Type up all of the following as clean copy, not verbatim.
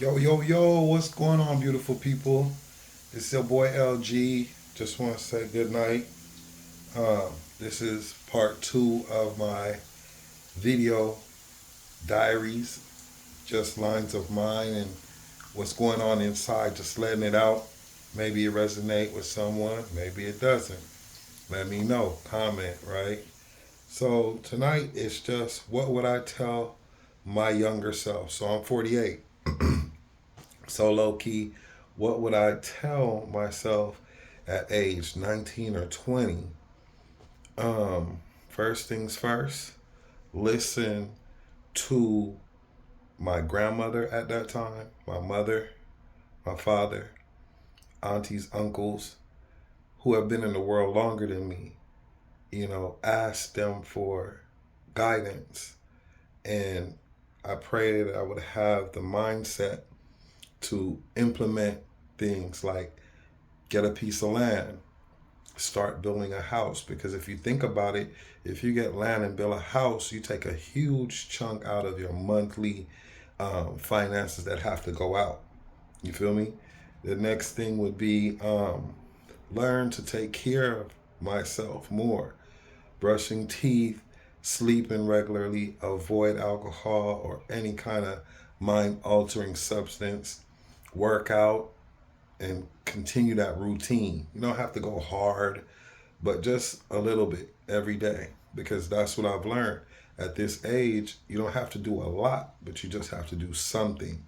Yo, yo, yo, what's going on, beautiful people? It's your boy LG. Just want to say good night. This is part two of my video diaries, just lines of mine and what's going on inside, just letting it out. Maybe it resonate with someone, maybe it doesn't. Let me know, comment, right? So tonight it's just what would I tell my younger self? So I'm 48. So low key, what would I tell myself at age 19 or 20? First things first, listen to my grandmother at that time, my mother, my father, aunties, uncles, who have been in the world longer than me. Ask them for guidance. And I pray that I would have the mindset to implement things like get a piece of land, start building a house. Because if you think about it, if you get land and build a house, you take a huge chunk out of your monthly finances that have to go out. You feel me? The next thing would be learn to take care of myself more. Brushing teeth, sleeping regularly, avoid alcohol or any kind of mind altering substance, work out, and continue that routine. You don't have to go hard, but just a little bit every day because that's what I've learned. At this age, you don't have to do a lot, but you just have to do something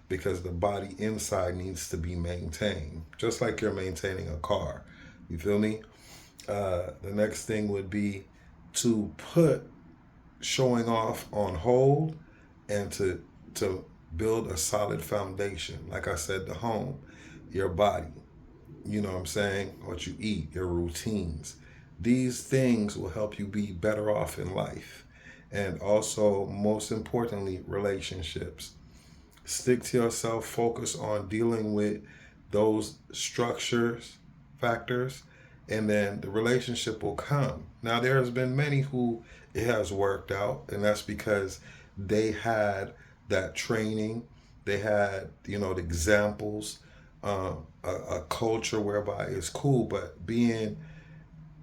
because the body inside needs to be maintained, just like you're maintaining a car. You feel me? The next thing would be to put showing off on hold and to build a solid foundation. Like I said, the home, your body, you know what I'm saying? What you eat, your routines. These things will help you be better off in life. And also, most importantly, relationships. Stick to yourself, focus on dealing with those structures, factors, and then the relationship will come. Now, there has been many who it has worked out, and that's because they had that training, they had, the examples, a culture whereby it's cool, but being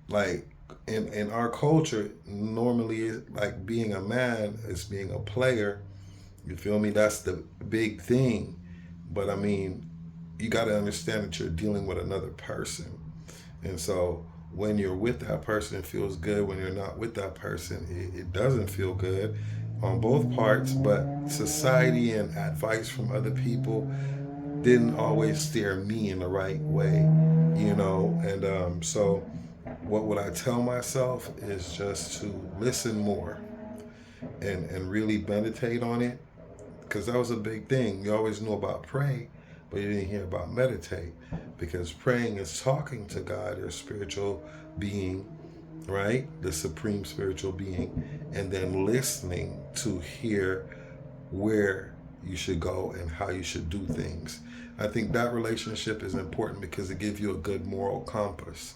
like in our culture, normally like being a man is being a player. You feel me? That's the big thing. But I mean, you got to understand that you're dealing with another person. And so when you're with that person, it feels good. When you're not with that person, it doesn't feel good on both parts. But society and advice from other people didn't always steer me in the right way. And so what would I tell myself is just to listen more and really meditate on it because that was a big thing. You always knew about pray, but you didn't hear about meditate because praying is talking to God, your spiritual being, right? The supreme spiritual being, and then listening to hear where you should go and how you should do things. I think that relationship is important because it gives you a good moral compass.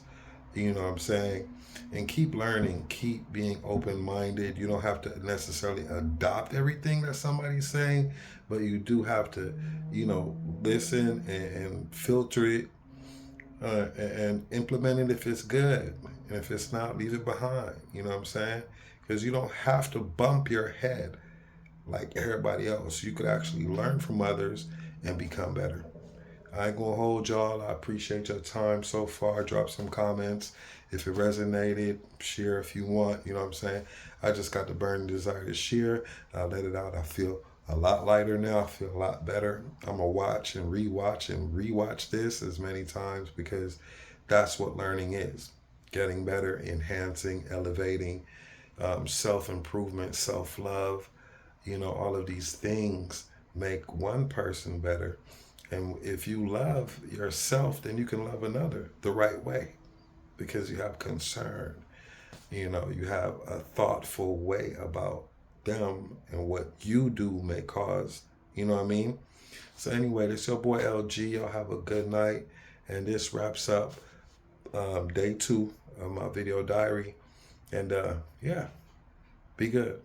You know what I'm saying? And keep learning, keep being open minded. You don't have to necessarily adopt everything that somebody's saying, but you do have to, listen and filter it and implement it if it's good. And if it's not, leave it behind. You know what I'm saying? Because you don't have to bump your head like everybody else. You could actually learn from others and become better. I ain't gonna hold y'all. I appreciate your time so far. Drop some comments. If it resonated, share if you want. You know what I'm saying? I just got the burning desire to share. I let it out. I feel a lot lighter now. I feel a lot better. I'm gonna watch and rewatch this as many times because that's what learning is. Getting better, enhancing, elevating, self improvement, self love. All of these things make one person better. And if you love yourself, then you can love another the right way because you have concern. You have a thoughtful way about them and what you do may cause. You know what I mean? So, anyway, this your boy LG. Y'all have a good night. And this wraps up day two of my video diary. And yeah, be good.